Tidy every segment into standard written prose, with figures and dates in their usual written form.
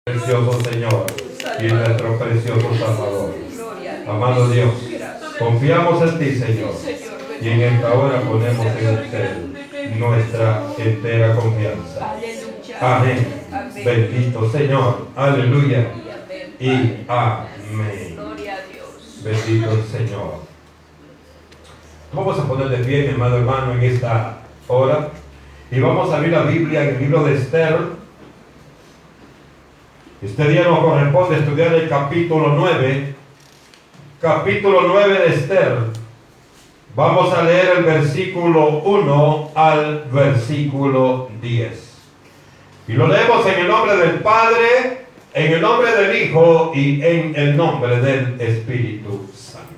Precioso Señor y nuestro precioso Salvador. Amado Dios, confiamos en ti, Señor, y en esta hora ponemos en usted nuestra entera confianza. Amén. Bendito Señor. Aleluya. Y amén. Bendito el Señor. Vamos a poner de pie, mi amado hermano, en esta hora. Y vamos a abrir la Biblia en el libro de Esther. Este día nos corresponde estudiar el capítulo 9. Capítulo 9 de Esther. Vamos a leer el versículo 1 al versículo 10. Y lo leemos en el nombre del Padre, en el nombre del Hijo y en el nombre del Espíritu Santo.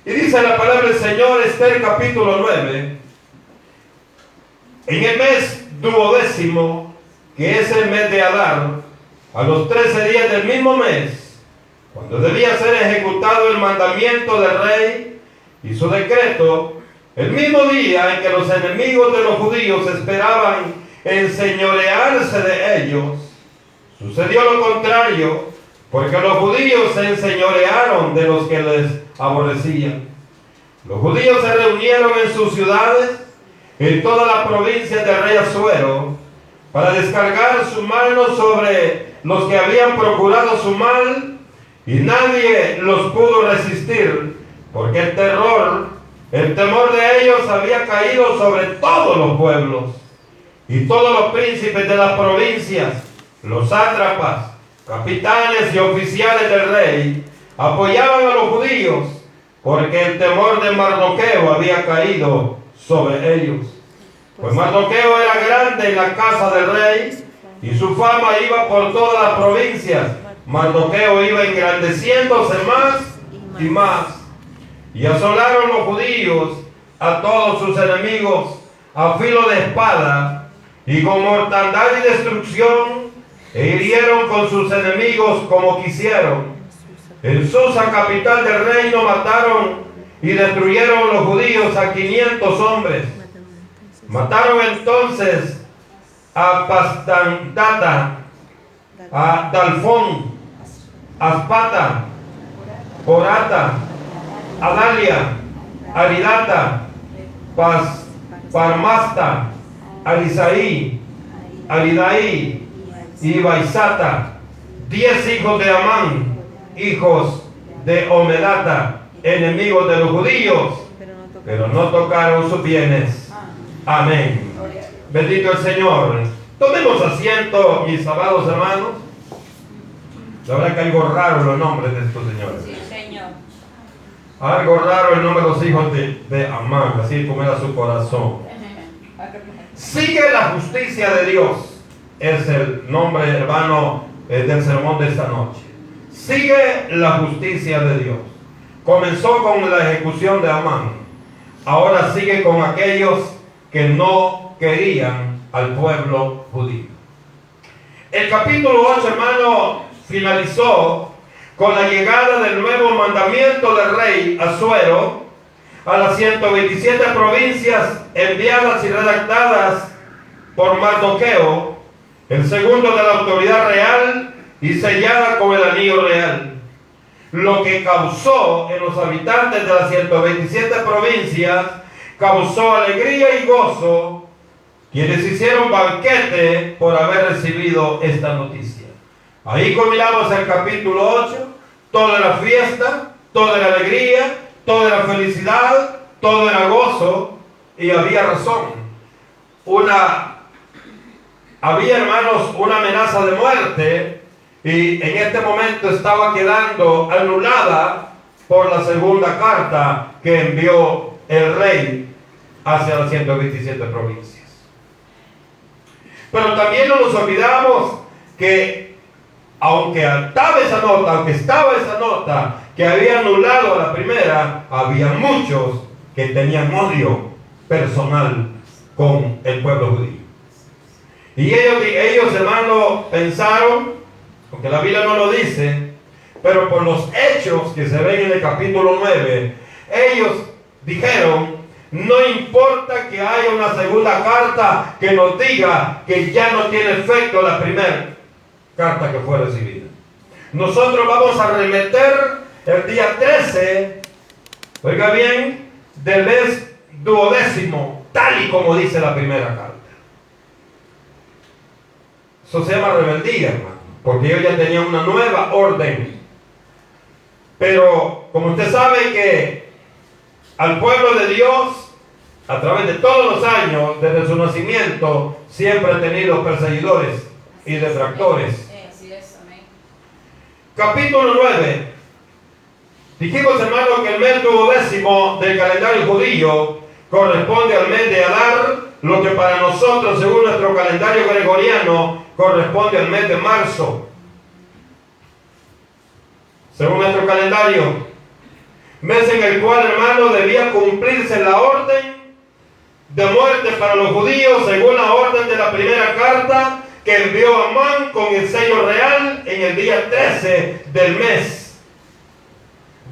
Y dice la palabra del Señor, Esther capítulo 9. En el mes duodécimo, que es el mes de Adar, a los 13 días del mismo mes, cuando debía ser ejecutado el mandamiento del rey y su decreto, el mismo día en que los enemigos de los judíos esperaban enseñorearse de ellos, sucedió lo contrario, porque los judíos se enseñorearon de los que les aborrecían. Los judíos se reunieron en sus ciudades, en toda la provincia del rey Asuero, para descargar su mano sobre los que habían procurado su mal, y nadie los pudo resistir, porque el temor de ellos había caído sobre todos los pueblos. Y todos los príncipes de las provincias, los sátrapas, capitanes y oficiales del rey, apoyaban a los judíos, porque el temor de Mardoqueo había caído sobre ellos. Pues Mardoqueo era grande en la casa del rey, y su fama iba por todas las provincias. Mardoqueo iba engrandeciéndose más y más. Y asolaron los judíos a todos sus enemigos a filo de espada, y con mortandad y destrucción, e hirieron con sus enemigos como quisieron. En Susa, capital del reino, mataron y destruyeron los judíos a 500 hombres. Mataron entonces a Pastandata, a Dalfón, Aspata, Orata, Adalia, Aridata, Parmasta, Arisaí, Aridaí y Baisata, 10 hijos de Amán, hijos de Omedata, enemigos de los judíos, pero no tocaron sus bienes. Amén. Bendito el Señor. Tomemos asiento, mis amados hermanos. La verdad que algo raro los nombres de estos señores. Sí, Señor. Algo raro el nombre de los hijos de Amán, así como era su corazón. Sigue la justicia de Dios. Es el nombre, hermano, del sermón de esta noche. Sigue la justicia de Dios. Comenzó con la ejecución de Amán. Ahora sigue con aquellos que no querían al pueblo judío. El capítulo 8, hermano, finalizó con la llegada del nuevo mandamiento del rey Asuero a las 127 provincias enviadas y redactadas por Mardoqueo, el segundo de la autoridad real, y sellada con el anillo real, lo que causó en los habitantes de las 127 provincias, causó alegría y gozo, quienes hicieron banquete por haber recibido esta noticia. Ahí culminamos el capítulo 8, toda la fiesta, toda la alegría, toda la felicidad, todo era gozo, y había razón. Había, hermanos, una amenaza de muerte, y en este momento estaba quedando anulada por la segunda carta que envió el rey hacia las 127 provincias. Pero también no nos olvidamos que aunque estaba esa nota que había anulado a la primera, había muchos que tenían odio personal con el pueblo judío. Y ellos, hermanos, pensaron, aunque la Biblia no lo dice, pero por los hechos que se ven en el capítulo 9, ellos dijeron: no importa que haya una segunda carta que nos diga que ya no tiene efecto la primera. carta que fue recibida. Nosotros vamos a remeter el día 13, oiga bien, del mes 12º, tal y como dice la primera carta. Eso se llama rebeldía, hermano, porque ellos ya tenían una nueva orden. Pero como usted sabe que al pueblo de Dios, a través de todos los años, desde su nacimiento, siempre ha tenido perseguidores y detractores. Así es, amén. Capítulo 9. Dijimos, hermano, que el mes 12º del calendario judío corresponde al mes de Adar, lo que para nosotros, según nuestro calendario gregoriano, corresponde al mes de marzo. Según nuestro calendario, mes en el cual, hermano, debía cumplirse la orden de muerte para los judíos, según la orden de la primera carta que envió Amán con el sello real en el día 13 del mes.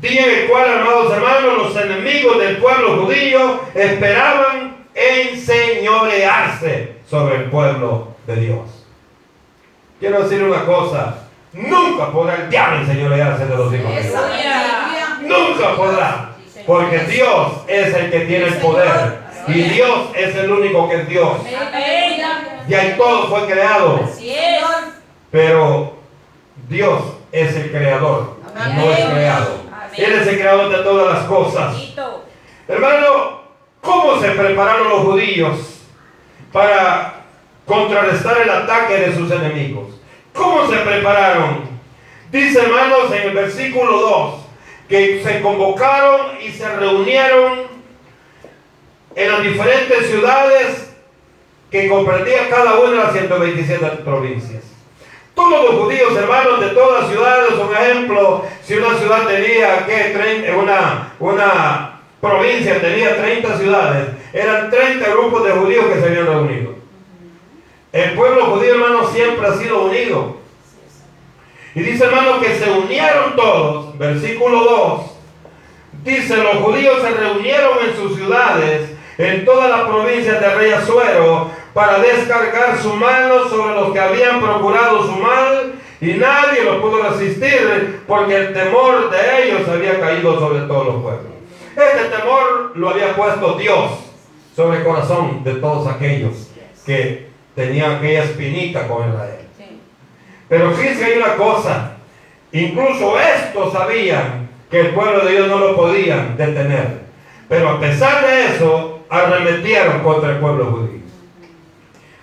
Día en el cual, amados hermanos, los enemigos del pueblo judío esperaban enseñorearse sobre el pueblo de Dios. Quiero decir una cosa: nunca podrá el diablo enseñorearse de los hijos de Dios. Nunca podrá, porque Dios es el que tiene el poder y Dios es el único que es Dios. Y ahí todo fue creado, pero Dios es el creador, no es creado. Él es el creador de todas las cosas. Hermano, ¿cómo se prepararon los judíos para contrarrestar el ataque de sus enemigos? ¿Cómo se prepararon? Dice, hermanos, en el versículo 2, que se convocaron y se reunieron en las diferentes ciudades que comprendía cada una de las 127 provincias. Todos los judíos, hermanos, de todas las ciudades, un ejemplo, si una ciudad tenía, una provincia tenía 30 ciudades, eran 30 grupos de judíos que se habían reunido. El pueblo judío, hermano, siempre ha sido unido. Y dice, hermano, que se unieron todos. Versículo 2. Dice, los judíos se reunieron en sus ciudades, en todas las provincias del rey Asuero, para descargar su mano sobre los que habían procurado su mal, y nadie los pudo resistir, porque el temor de ellos había caído sobre todos los pueblos. Este temor lo había puesto Dios sobre el corazón de todos aquellos que tenían aquella espinita con Israel. Pero fíjense, hay una cosa: incluso estos sabían que el pueblo de Dios no lo podían detener, pero a pesar de eso arremetieron contra el pueblo judío.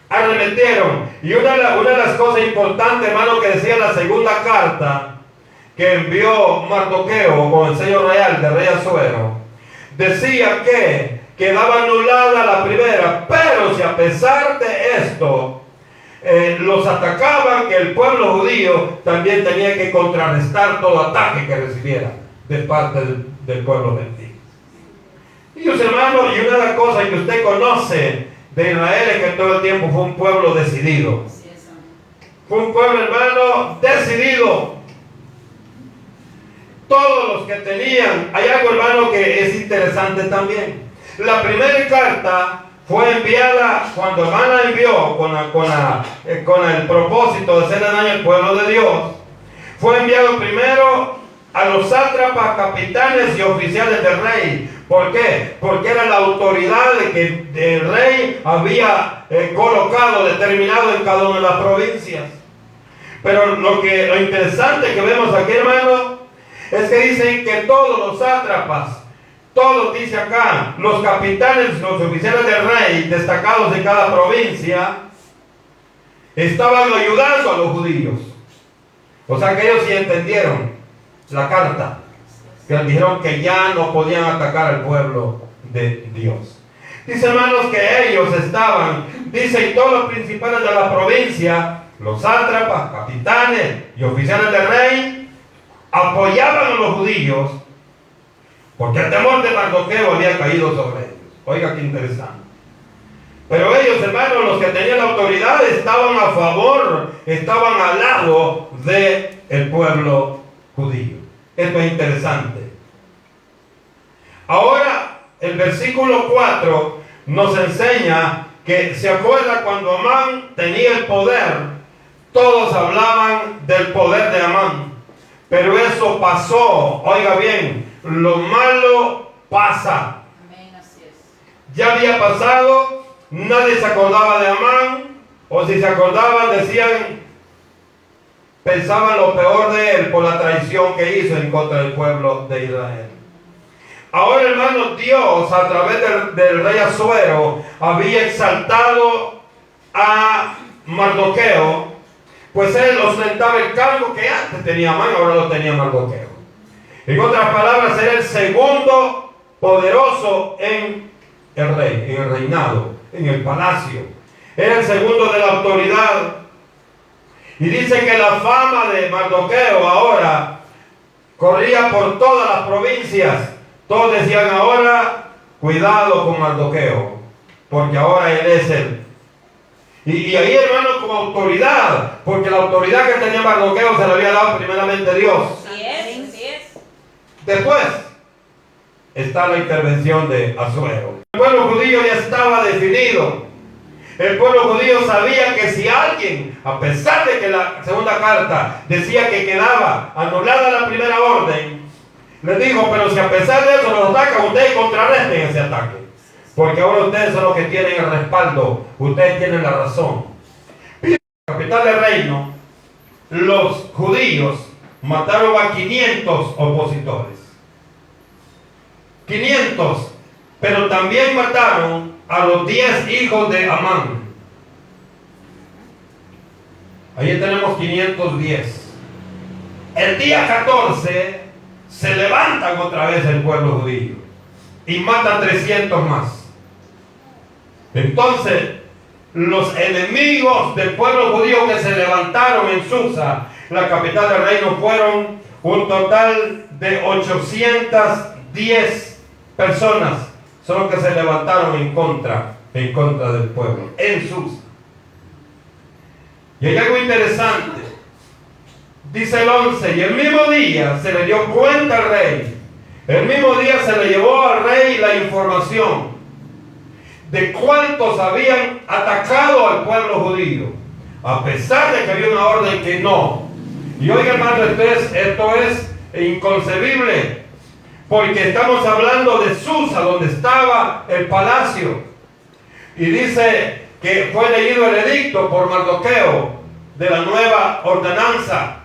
Arremetieron. Y una de las cosas importantes, hermano, que decía la segunda carta que envió Mardoqueo con el sello real del rey Asuero, decía que quedaba anulada la primera, pero si a pesar de esto los atacaban, que el pueblo judío también tenía que contrarrestar todo ataque que recibiera de parte del pueblo gentil. Y los hermanos, y una de las cosas que usted conoce de Israel es que todo el tiempo fue un pueblo decidido. Fue un pueblo, hermano, decidido. Todos los que tenían, hay algo, hermano, que es interesante también. La primera carta fue enviada cuando Amán la envió con el propósito de hacerle daño al pueblo de Dios. Fue enviado primero a los sátrapas, capitanes y oficiales del rey. ¿Por qué? Porque era la autoridad de que el rey había colocado, determinado en cada una de las provincias. Pero lo interesante que vemos aquí, hermano, es que dicen que todos los sátrapas, todos, dice acá, los capitanes, los oficiales del rey, destacados en cada provincia, estaban ayudando a los judíos. O sea que ellos sí entendieron la carta, que les dijeron que ya no podían atacar al pueblo de Dios. Dice, hermanos, que ellos estaban, dicen, todos los principales de la provincia, los sátrapas, capitanes y oficiales del rey, apoyaban a los judíos, porque el temor de Mardoqueo había caído sobre ellos. Oiga, qué interesante. Pero ellos, hermanos, los que tenían la autoridad, estaban a favor, estaban al lado del pueblo judío. Esto es interesante. Ahora, el versículo 4 nos enseña que se acuerda cuando Amán tenía el poder todos hablaban del poder de Amán. Pero eso pasó, oiga bien, lo malo pasa. Amén, así es. Ya había pasado, nadie se acordaba de Amán, o si se acordaban decían, pensaban lo peor de él por la traición que hizo en contra del pueblo de Israel. Ahora, hermanos, Dios a través del rey Asuero había exaltado a Mardoqueo, pues él ostentaba el cargo que antes tenía Amán, ahora lo tenía Mardoqueo. En otras palabras, era el segundo poderoso en el rey, en el reinado, en el palacio. Era el segundo de la autoridad. Y dice que la fama de Mardoqueo ahora corría por todas las provincias. Todos decían ahora, cuidado con Mardoqueo, porque ahora él es él. Y ahí, hermano, como autoridad, porque la autoridad que tenía Mardoqueo se la había dado primeramente Dios. Así es, así es. Después está la intervención de Asuero. El pueblo judío ya estaba definido. El pueblo judío sabía que si alguien, a pesar de que la segunda carta decía que quedaba anulada la primera orden, les dijo, pero si a pesar de eso los atacan, ustedes contrarresten ese ataque. Porque ahora ustedes son los que tienen el respaldo, ustedes tienen la razón. En la capital del reino, los judíos mataron a 500 opositores. 500, pero también mataron a los 10 hijos de Amán. Ahí tenemos 510. El día 14 se levantan otra vez el pueblo judío y matan 300 más. Entonces, los enemigos del pueblo judío que se levantaron en Susa, la capital del reino, fueron un total de 810 personas. Son los que se levantaron en contra del pueblo, en Susa. Y hay algo interesante. Dice el 11, y el mismo día se le dio cuenta al rey. El mismo día se le llevó al rey la información de cuántos habían atacado al pueblo judío, a pesar de que había una orden que no. Y oiga, hermano, esto es inconcebible, porque estamos hablando de Susa, donde estaba el palacio. Y dice que fue leído el edicto por Mardoqueo de la nueva ordenanza,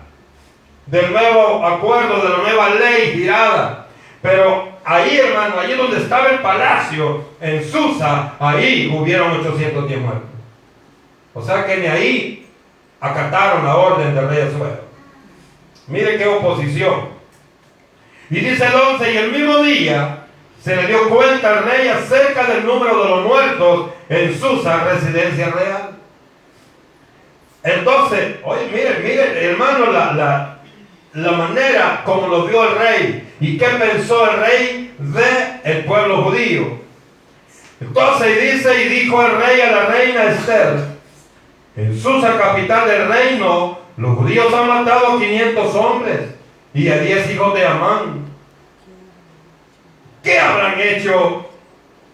del nuevo acuerdo, de la nueva ley girada. Pero ahí, hermano, allí donde estaba el palacio, en Susa, ahí hubieron 810 muertos. O sea que ni ahí acataron la orden del rey Asuero. Mire qué oposición. Y dice el 11, y el mismo día se le dio cuenta al rey acerca del número de los muertos en Susa, residencia real. El 12, oye, mire, hermano, la manera como lo vio el rey y qué pensó el rey del pueblo judío. Entonces dice, y dijo el rey a la reina Esther, en Susa, capital del reino, los judíos han matado a 500 hombres y a 10 hijos de Amán. ¿Qué habrán hecho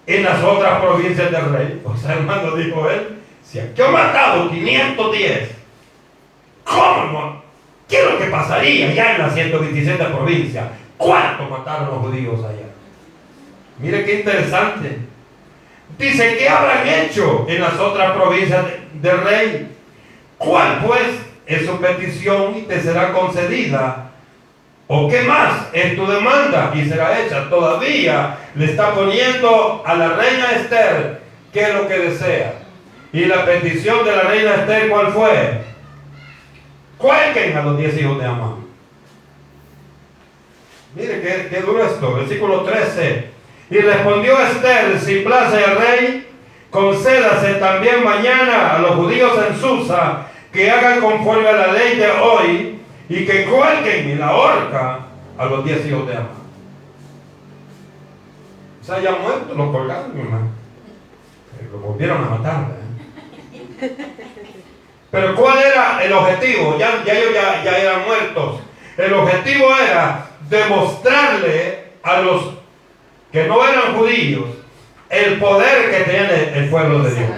en las otras provincias del rey? O sea, hermano, dijo él, si aquí han matado 510, ¿cómo? ¿Qué es lo que pasaría ya en las 127 provincias? ¿Cuántos mataron los judíos allá? Mire qué interesante. Dice, ¿qué habrán hecho en las otras provincias del rey? ¿Cuál pues es su petición y te será concedida? ¿O qué más es tu demanda y será hecha? Todavía le está poniendo a la reina Esther qué es lo que desea. Y la petición de la reina Esther, ¿cuál fue? Cuelguen a los 10 hijos de Amán. Mire qué duro esto, versículo 13. Y respondió Esther, si place al rey, concédase también mañana a los judíos en Susa que hagan conforme a la ley de hoy y que cuelguen en la horca a los 10 hijos de Amán. O sea, ya muertos, los colgaron, mi hermano. Lo volvieron a matar, Pero ¿cuál era el objetivo? Ya ellos ya eran muertos. El objetivo era demostrarle a los que no eran judíos el poder que tiene el pueblo de Dios.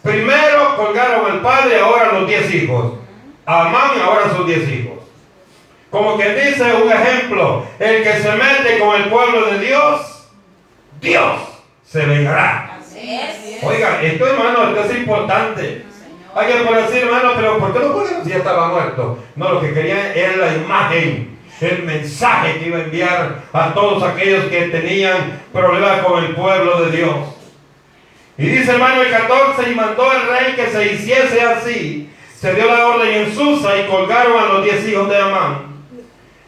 Primero colgaron al padre, ahora los 10 hijos. Amán ahora sus 10 hijos. Como que dice un ejemplo, el que se mete con el pueblo de Dios, Dios se vengará. Así es. Oiga, esto hermano, esto es importante. Alguien puede decir, hermano, pero ¿por qué no podemos si ya estaba muerto? No, lo que querían era la imagen, el mensaje que iba a enviar a todos aquellos que tenían problemas con el pueblo de Dios. Y dice hermano el 14, y mandó el rey que se hiciese así. Se dio la orden en Susa y colgaron a los 10 hijos de Amán.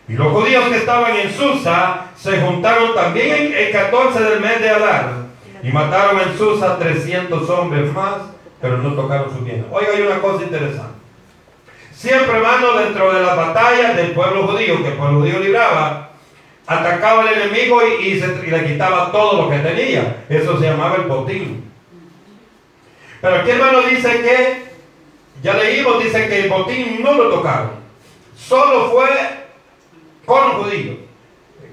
Y los judíos que estaban en Susa se juntaron también en el 14 del mes de Adar. Y mataron en Susa 300 hombres más, pero no tocaron su tienda. Oiga, hay una cosa interesante. Siempre, hermano, dentro de las batallas del pueblo judío, que el pueblo judío libraba, atacaba al enemigo y le quitaba todo lo que tenía. Eso se llamaba el botín. Pero aquí, hermano, dice que, ya leímos, dice que el botín no lo tocaron. Solo fue con los judíos,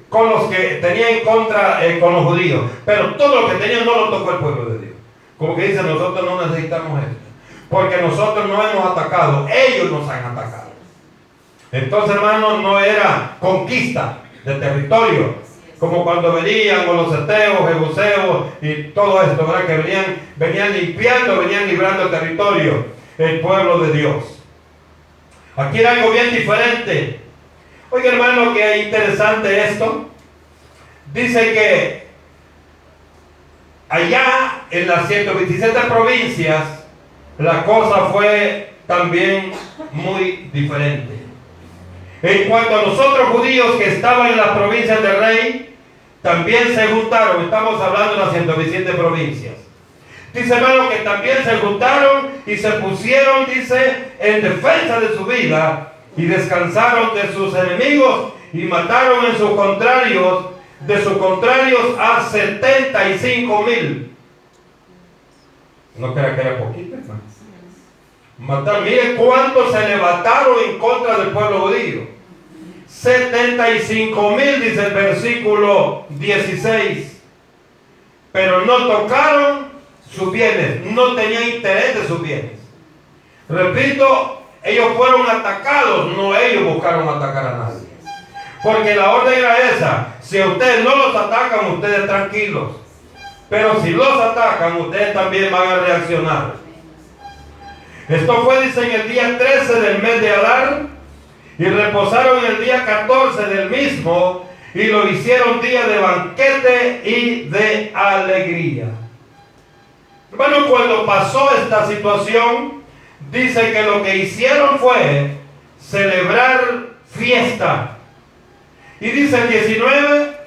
con los que tenían en contra con los judíos. Pero todo lo que tenían no lo tocó el pueblo de Dios. Como que dice, nosotros no necesitamos esto, porque nosotros no hemos atacado, ellos nos han atacado. Entonces, hermano, no era conquista de territorio, como cuando venían con los heteos, jebuseos y todo esto, ¿verdad? Que venían limpiando, venían librando el territorio, el pueblo de Dios. Aquí era algo bien diferente. Oiga, hermano, que interesante esto. Dice que allá en las 127 provincias la cosa fue también muy diferente. En cuanto a los otros judíos que estaban en las provincias del rey, también se juntaron. Estamos hablando de las 127 provincias. Dice hermano que también se juntaron y se pusieron, dice, en defensa de su vida y descansaron de sus enemigos y mataron de sus contrarios a 75,000. No crea que era poquito, hermano. Miren cuántos se levantaron en contra del pueblo judío. 75,000, dice el versículo 16. Pero no tocaron sus bienes, no tenían interés de sus bienes. Repito, ellos fueron atacados, no ellos buscaron atacar a nadie. Porque la orden era esa: si ustedes no los atacan, ustedes tranquilos. Pero si los atacan, ustedes también van a reaccionar. Esto fue, dice, en el día 13 del mes de Adar, y reposaron el día 14 del mismo, y lo hicieron día de banquete y de alegría. Hermano, cuando pasó esta situación, dice que lo que hicieron fue celebrar fiesta. Y dice el 19,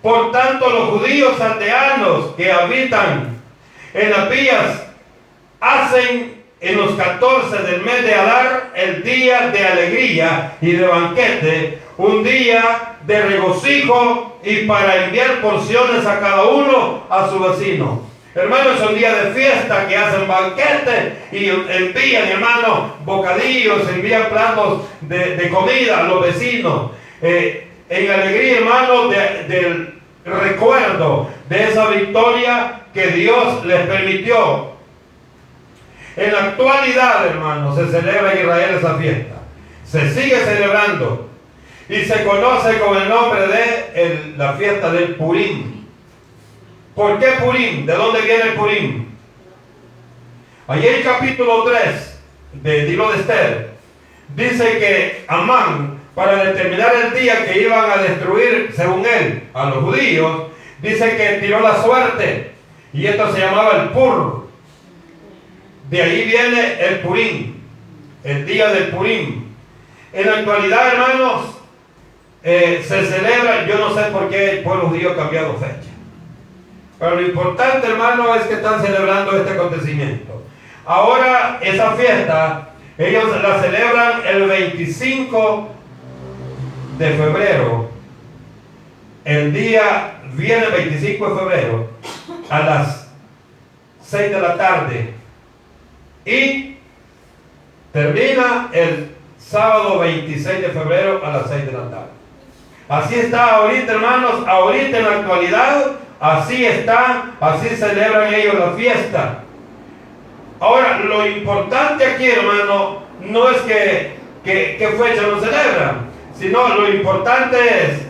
por tanto los judíos aldeanos que habitan en las villas hacen en los 14 del mes de Adar el día de alegría y de banquete, un día de regocijo y para enviar porciones a cada uno a su vecino. Hermanos, son días de fiesta que hacen banquete y envían, hermanos, bocadillos, envían platos de comida a los vecinos. En alegría, hermanos, del recuerdo de esa victoria que Dios les permitió. En la actualidad, hermanos, se celebra en Israel esa fiesta. Se sigue celebrando y se conoce con el nombre de la fiesta del Purim. ¿Por qué Purim? ¿De dónde viene el Purim? Allí en el capítulo 3 del libro de Esther, dice que Amán, para determinar el día que iban a destruir, según él, a los judíos, dice que tiró la suerte, y esto se llamaba el Pur. De ahí viene el Purim, el día del Purim. En la actualidad, hermanos, se celebra, yo no sé por qué el pueblo judío ha cambiado fecha. Pero lo importante, hermano, es que están celebrando este acontecimiento. Ahora, esa fiesta, ellos la celebran el 25 de febrero. El día viene el 25 de febrero a las 6 de la tarde. Y termina el sábado 26 de febrero a las 6 de la tarde. Así está ahorita, hermanos, ahorita en la actualidad, así está, así celebran ellos la fiesta. Ahora, lo importante aquí, hermano, no es que qué fecha lo celebran, sino lo importante es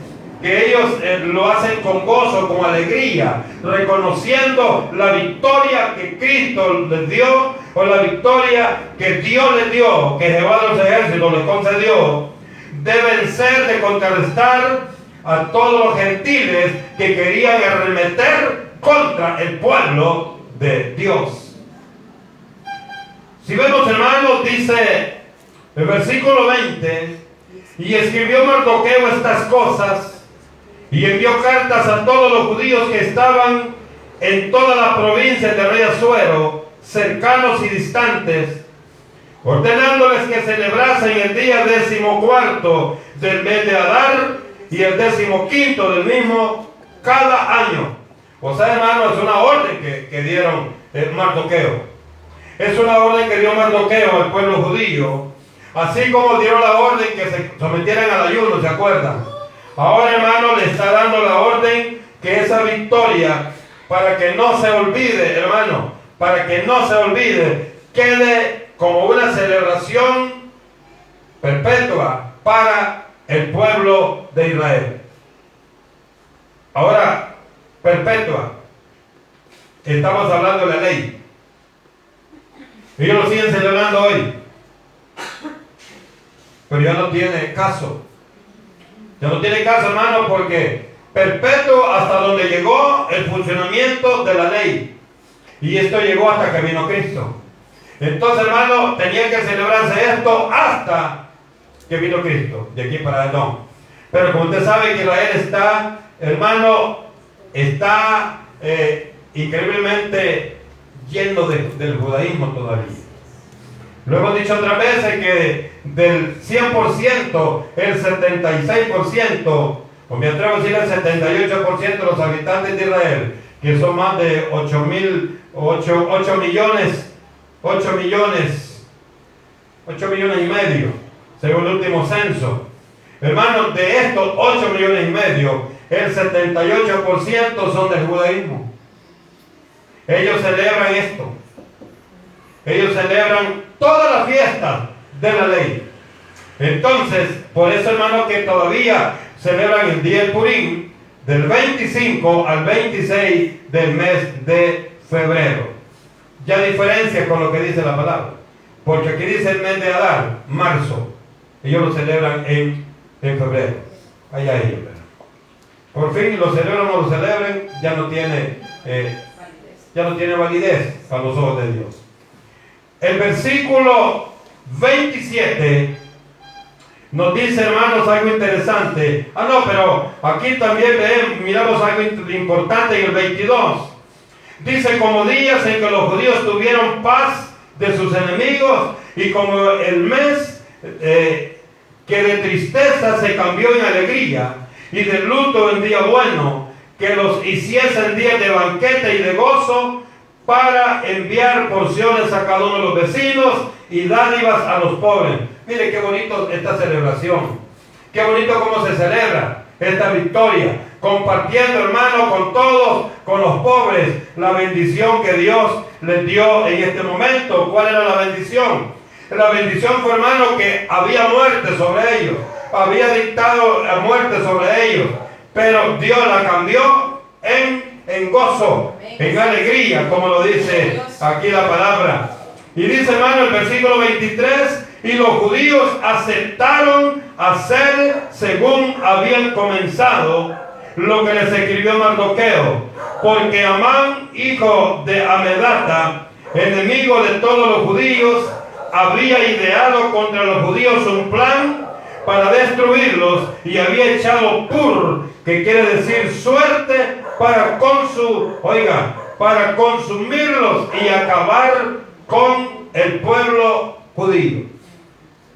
que ellos lo hacen con gozo, con alegría, reconociendo la victoria que Cristo les dio, o la victoria que Dios les dio, que Jehová de los ejércitos les concedió. Deben ser de contrarrestar a todos los gentiles que querían arremeter contra el pueblo de Dios. Si vemos, hermanos, dice el versículo 20: y escribió Mardoqueo estas cosas, y envió cartas a todos los judíos que estaban en toda la provincia del rey Asuero, cercanos y distantes, ordenándoles que celebrasen el día 14 del mes de Adar y el 15 del mismo cada año. O sea, hermano, es una orden que dieron Mardoqueo. Es una orden que dio Mardoqueo al pueblo judío, así como dieron la orden que se sometieran al ayuno, ¿se acuerdan? Ahora, hermano, le está dando la orden que esa victoria, para que no se olvide, hermano, para que no se olvide, quede como una celebración perpetua para el pueblo de Israel. Ahora, perpetua, estamos hablando de la ley. Ellos lo siguen celebrando hoy, pero ya no tiene caso. Ya no tiene caso, hermano, porque perpetuo hasta donde llegó el funcionamiento de la ley. Y esto llegó hasta que vino Cristo. Entonces, hermano, tenía que celebrarse esto hasta que vino Cristo, de aquí para adelante. Pero como usted sabe que Israel está, hermano, está increíblemente lleno del judaísmo todavía. Lo hemos dicho otras veces que del 100%, el 76%, o me atrevo a decir el 78% de los habitantes de Israel, que son más de 8 millones y medio, según el último censo. Hermanos, de estos 8 millones y medio, el 78% son del judaísmo. Ellos celebran esto. Ellos celebran todas las fiestas de la ley. Entonces, por eso, hermano, que todavía celebran el día del Purim, del 25 al 26 del mes de febrero. Ya diferencia con lo que dice la palabra, porque aquí dice el mes de Adar, marzo. Ellos lo celebran en febrero. Allá ellos. Por fin, lo celebran o no lo celebren, ya no tiene validez a los ojos de Dios. El versículo 27 nos dice, hermanos, algo interesante. Pero aquí también miramos algo importante en el 22. Dice, como días en que los judíos tuvieron paz de sus enemigos, y como el mes que de tristeza se cambió en alegría, y de luto en día bueno, que los hiciesen días de banquete y de gozo, para enviar porciones a cada uno de los vecinos y dádivas a los pobres. Mire qué bonito esta celebración, qué bonito cómo se celebra esta victoria, compartiendo, hermano, con todos, con los pobres, la bendición que Dios les dio en este momento. ¿Cuál era la bendición? La bendición fue, hermano, que había muerte sobre ellos, había dictado la muerte sobre ellos, pero Dios la cambió en gozo, en alegría, como lo dice aquí la palabra. Y dice, hermano, el versículo 23, y los judíos aceptaron hacer según habían comenzado lo que les escribió Mardoqueo, porque Amán, hijo de Amedata, enemigo de todos los judíos, había ideado contra los judíos un plan para destruirlos, y había echado pur, que quiere decir suerte, para consumirlos y acabar con el pueblo judío.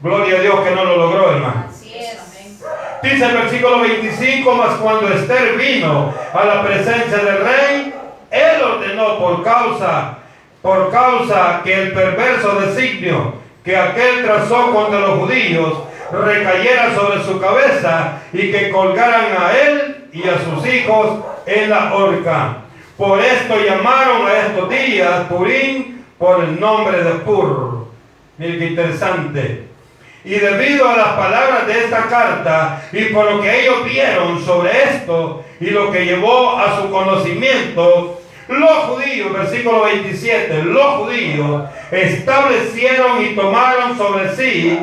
Gloria a Dios que no lo logró, hermano. Así es. Amén. Dice el versículo 25, mas cuando Esther vino a la presencia del rey, él ordenó por causa que el perverso designio que aquel trazó contra los judíos recayera sobre su cabeza, y que colgaran a él y a sus hijos en la horca. Por esto llamaron a estos días Purim, por el nombre de Pur. Miren qué interesante. Y debido a las palabras de esta carta y por lo que ellos vieron sobre esto y lo que llevó a su conocimiento, los judíos, versículo 27, los judíos establecieron y tomaron sobre sí,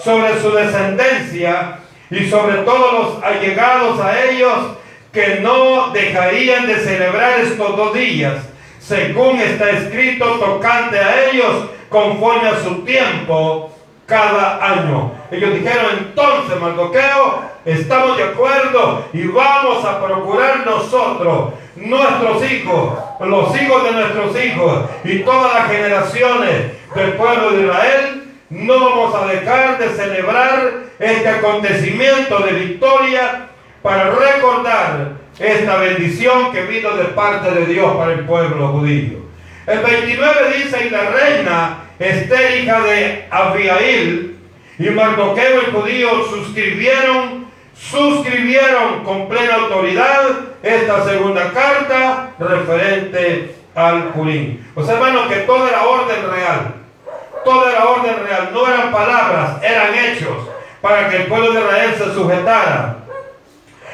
sobre su descendencia y sobre todos los allegados a ellos, que no dejarían de celebrar estos 2 días, según está escrito tocante a ellos, conforme a su tiempo, cada año. Ellos dijeron: entonces, Mardoqueo, estamos de acuerdo y vamos a procurar nosotros, nuestros hijos, los hijos de nuestros hijos y todas las generaciones del pueblo de Israel, no vamos a dejar de celebrar este acontecimiento de victoria para recordar esta bendición que vino de parte de Dios para el pueblo judío. El 29 dice: y la reina Esther, hija de Abihail, y Mardoqueo el judío suscribieron con plena autoridad esta segunda carta referente al Purim. O sea, hermanos, que toda era orden real. Toda era orden real. No eran palabras, eran hechos para que el pueblo de Israel se sujetara.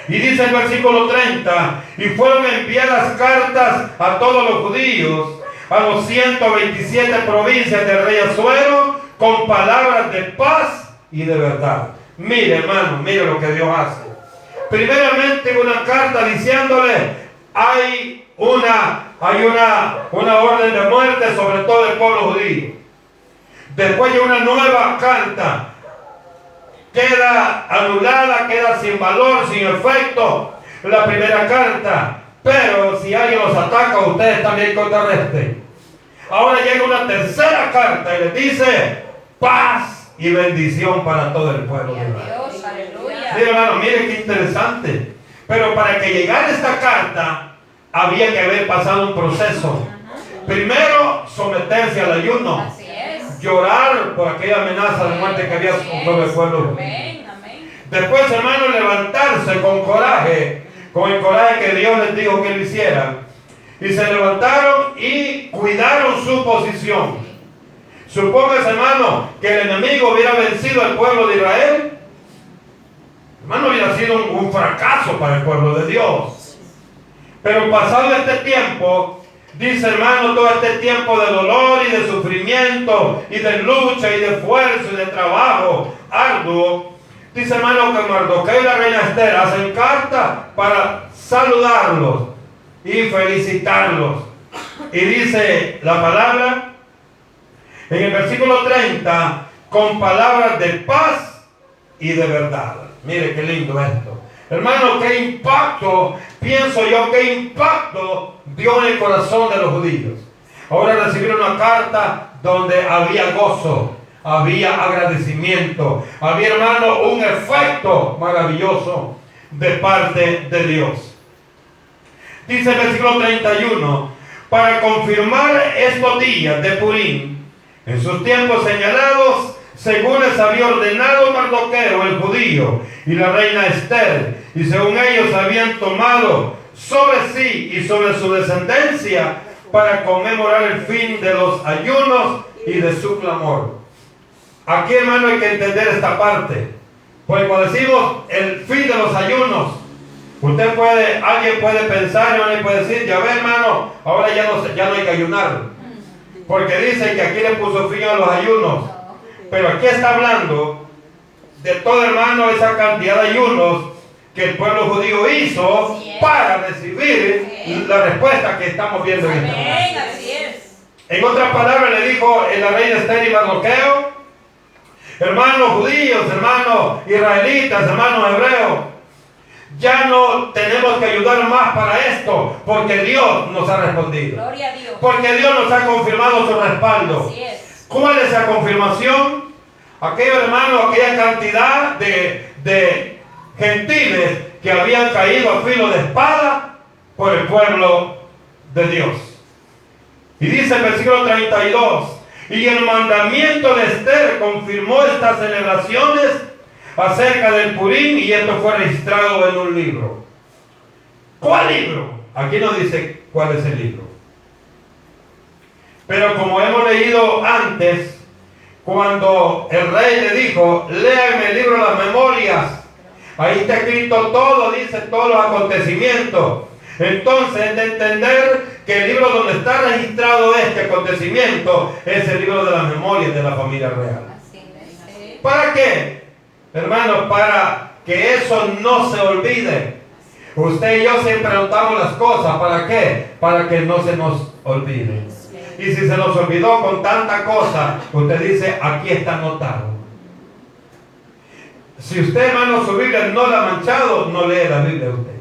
Y dice el versículo 30: y fueron enviadas cartas a todos los judíos, a los 127 provincias del rey Asuero, con palabras de paz y de verdad. Mire, hermano, mire lo que Dios hace. Primeramente, una carta diciéndole: hay una orden de muerte sobre todo el pueblo judío. Después de una nueva carta, queda anulada, queda sin valor, sin efecto la primera carta. Pero si alguien los ataca, ustedes también contrarresten. Ahora llega una tercera carta y les dice: paz y bendición para todo el pueblo de Israel. Dios, aleluya. Sí, hermano, miren qué interesante. Pero para que llegara esta carta, había que haber pasado un proceso. Primero, someterse al ayuno. Así es. Llorar por aquella amenaza de muerte que había sobre el pueblo. Amén, amén. Después, hermano, levantarse con coraje, con el coraje que Dios les dijo que lo hicieran. Y se levantaron y cuidaron su posición. Supóngase, hermano, que el enemigo hubiera vencido al pueblo de Israel. Hermano, hubiera sido un fracaso para el pueblo de Dios. Pero pasado este tiempo, dice, hermano, todo este tiempo de dolor y de sufrimiento y de lucha y de esfuerzo y de trabajo arduo, dice, hermano, que Mardoqueo y la reina Esther hacen carta para saludarlos y felicitarlos. Y dice la palabra en el versículo 30, con palabras de paz y de verdad. Mire qué lindo esto. Hermano, qué impacto, pienso yo, qué impacto dio en el corazón de los judíos. Ahora recibieron una carta donde había gozo, había agradecimiento, había, hermano, un efecto maravilloso de parte de Dios. Dice el versículo 31, para confirmar estos días de Purim, en sus tiempos señalados, según les había ordenado Mardoqueo el judío y la reina Esther, y según ellos habían tomado sobre sí y sobre su descendencia para conmemorar el fin de los ayunos y de su clamor. Aquí, hermano, hay que entender esta parte, porque cuando decimos el fin de los ayunos, alguien puede pensar y alguien puede decir, ya ve, hermano, ahora ya no hay que ayunar, porque dice que aquí le puso fin a los ayunos. Pero aquí está hablando de todo, hermano, esa cantidad de ayunos que el pueblo judío hizo para recibir la respuesta que estamos viendo en esta Amén, así es. En otras palabras, le dijo la reina Esther y Mardoqueo: hermanos judíos, hermanos israelitas, hermanos hebreos, ya no tenemos que ayudar más para esto, porque Dios nos ha respondido. Gloria a Dios. Porque Dios nos ha confirmado su respaldo. Así es. ¿Cuál es esa confirmación? Aquellos hermanos, aquella cantidad de gentiles que habían caído a filo de espada por el pueblo de Dios. Y dice el versículo 32, y el mandamiento de Esther confirmó estas celebraciones acerca del Purim, y esto fue registrado en un libro. ¿Cuál libro? Aquí no dice cuál es el libro. Pero como hemos leído antes, cuando el rey le dijo, léame el libro de las memorias, ahí está escrito todo, dice todos los acontecimientos. Entonces, de entender que el libro donde está registrado este acontecimiento es el libro de las memorias de la familia real. ¿Para qué? Hermanos, para que eso no se olvide. Usted y yo siempre anotamos las cosas. ¿Para qué? Para que no se nos olvide. Y si se nos olvidó con tanta cosa, usted dice, aquí está anotado. Si usted, hermano, su Biblia no la ha manchado, no lee la Biblia usted.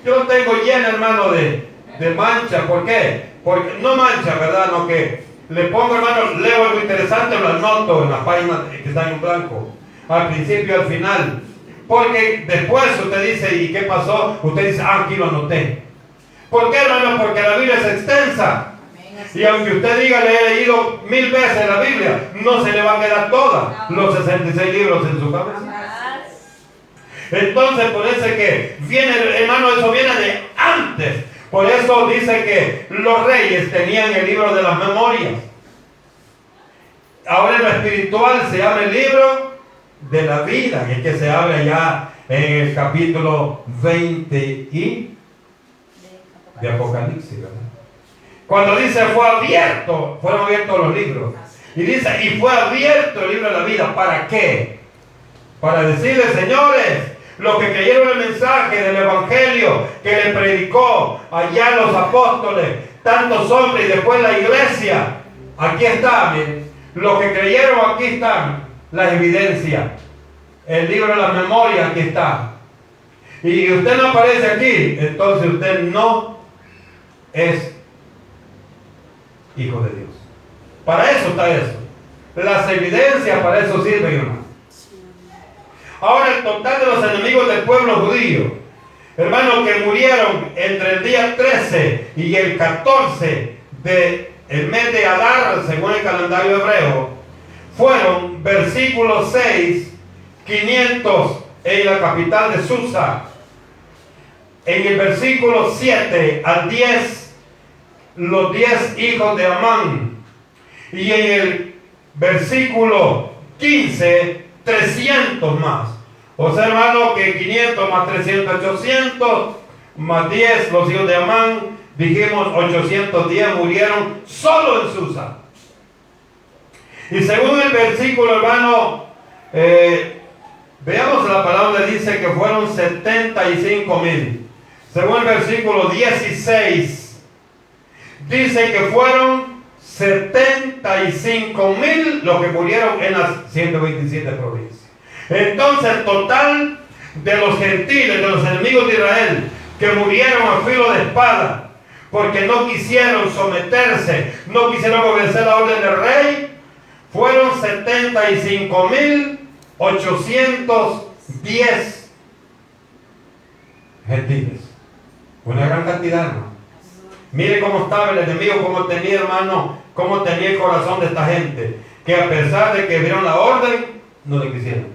Yo tengo llena, hermano, de mancha. ¿Por qué? Porque no mancha, ¿verdad? No, que le pongo, hermano, leo algo interesante, lo anoto en la página que está en blanco, al principio y al final. Porque después usted dice, ¿y qué pasó? Usted dice, aquí lo anoté. ¿Por qué, hermano? Porque la Biblia es extensa. Y aunque usted diga, le he leído 1000 veces la Biblia, no se le va a quedar toda los 66 libros en su cabeza. Entonces, por eso es que viene, hermano, eso viene de antes. Por eso dice que los reyes tenían el libro de las memorias. Ahora en lo espiritual se llama el libro de la vida, que es que se habla ya en el capítulo 20 y de Apocalipsis, ¿verdad? Cuando dice fueron abiertos los libros. Y dice, y fue abierto el libro de la vida. ¿Para qué? Para decirles, señores, los que creyeron el mensaje del evangelio que le predicó allá los apóstoles, tantos hombres y después la iglesia, aquí está, miren, los que creyeron, aquí están las evidencias, el libro de las memorias, aquí está. Y usted no aparece aquí, entonces usted no es hijo de Dios. Para eso está eso. Las evidencias para eso sirven, hermano. Ahora el total de los enemigos del pueblo judío, hermanos, que murieron entre el día 13 y el 14 del mes de Adar, según el calendario hebreo, fueron, versículo 6, 500 en la capital de Susa. En el versículo 7 al 10, los 10 hijos de Amán. Y en el versículo 15, 300 más. O sea, hermano, que 500 más 300, 800, más 10, los hijos de Amán, dijimos 810 murieron solo en Susa. Y según el versículo, hermano, veamos la palabra, dice que fueron 75,000. Según el versículo 16, dice que fueron 75,000 los que murieron en las 127 provincias. Entonces el total de los gentiles, de los enemigos de Israel, que murieron a filo de espada, porque no quisieron someterse, no quisieron obedecer la orden del rey, fueron 75,810 gentiles. Una gran cantidad, hermano. Mire cómo estaba el enemigo, cómo tenía, hermano, cómo tenía el corazón de esta gente, que a pesar de que vieron la orden, no le quisieron.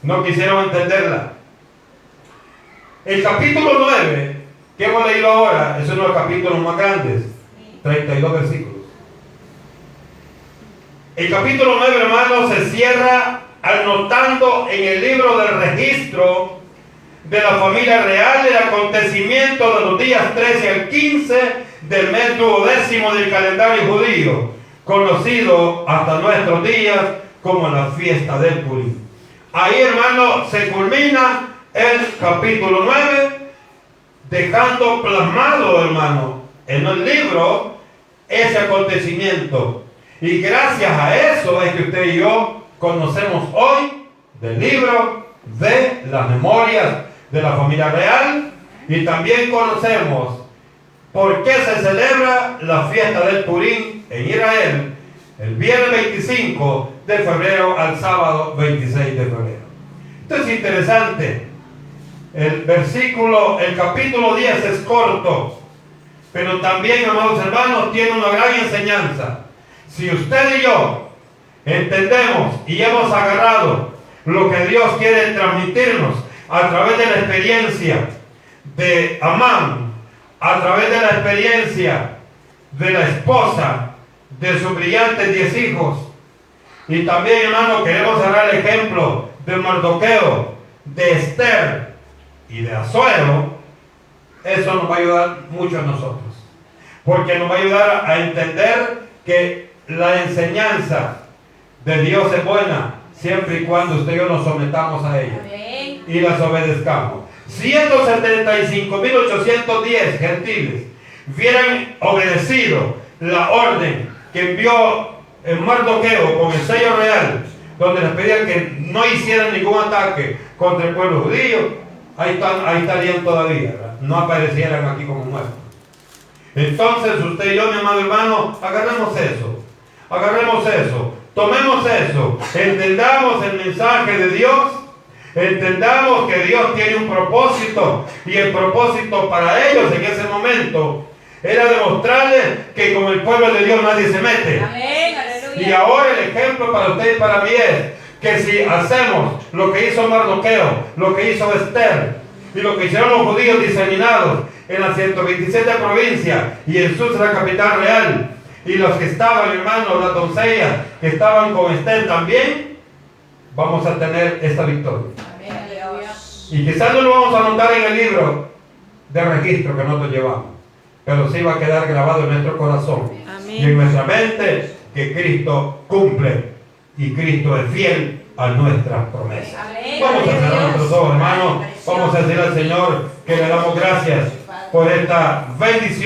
No quisieron entenderla. El capítulo 9, que hemos leído ahora, es uno de los capítulos más grandes, 32 versículos. El capítulo 9, hermano, se cierra anotando en el libro del registro de la familia real el acontecimiento de los días 13 al 15 del mes 12º del calendario judío, conocido hasta nuestros días como la fiesta del Purim. Ahí, hermano, se culmina el capítulo 9, dejando plasmado, hermano, en el libro ese acontecimiento. Y gracias a eso es que usted y yo conocemos hoy del libro de las memorias de la familia real, y también conocemos por qué se celebra la fiesta del Purim en Israel el viernes 25 de febrero al sábado 26 de febrero. Esto es interesante. El capítulo 10 es corto, pero también, amados hermanos, tiene una gran enseñanza. Si usted y yo entendemos y hemos agarrado lo que Dios quiere transmitirnos a través de la experiencia de Amán, a través de la experiencia de la esposa de sus brillantes 10 hijos. Y también, hermano, queremos cerrar el ejemplo de Mardoqueo, de Esther y de Asuero. Eso nos va a ayudar mucho a nosotros, porque nos va a ayudar a entender que la enseñanza de Dios es buena siempre y cuando usted y yo nos sometamos a ella Amén. y las obedezcamos. 175.810 gentiles hubieran obedecido la orden que envió Mardoqueo con el sello real, donde les pedían que no hicieran ningún ataque contra el pueblo judío. Ahí estarían todavía, ¿verdad? No aparecieran aquí como muertos. Entonces usted y yo, mi amado hermano, agarremos eso, tomemos eso, entendamos el mensaje de Dios, entendamos que Dios tiene un propósito, y el propósito para ellos en ese momento era demostrarles que con el pueblo de Dios nadie se mete. Amén. Aleluya. Y ahora el ejemplo para usted y para mí es que si hacemos lo que hizo Mardoqueo, lo que hizo Esther y lo que hicieron los judíos diseminados en las 127 provincias y en Susa, la capital real, y los que estaban, hermanos, las doncellas que estaban con Esther también, vamos a tener esta victoria. Amén. Aleluya. Y quizás no lo vamos a anotar en el libro de registro que nosotros llevamos, pero sí va a quedar grabado en nuestro corazón y en nuestra mente que Cristo cumple y Cristo es fiel a nuestras promesas. Amén. Vamos a cerrar nuestros ojos, hermanos. Vamos a decir al Señor que le damos gracias por esta bendición.